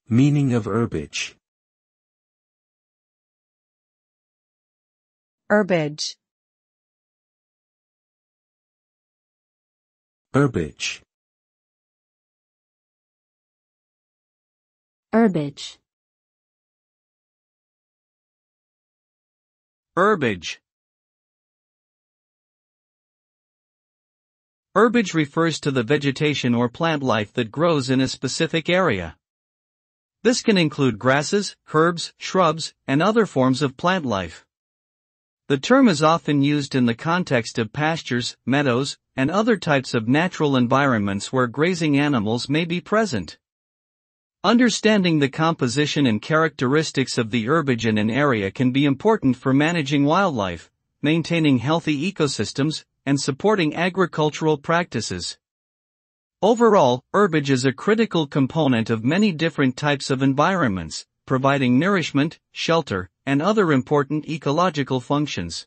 Meaning of herbage. Herbage. Herbage. Herbage. Herbage. Herbage refers to the vegetation or plant life that grows in a specific area. This can include grasses, herbs, shrubs, and other forms of plant life. The term is often used in the context of pastures, meadows, and other types of natural environments where grazing animals may be present. Understanding the composition and characteristics of the herbage in an area can be important for managing wildlife, maintaining healthy ecosystems, and supporting agricultural practices. Overall, herbage is a critical component of many different types of environments, providing nourishment, shelter, and other important ecological functions.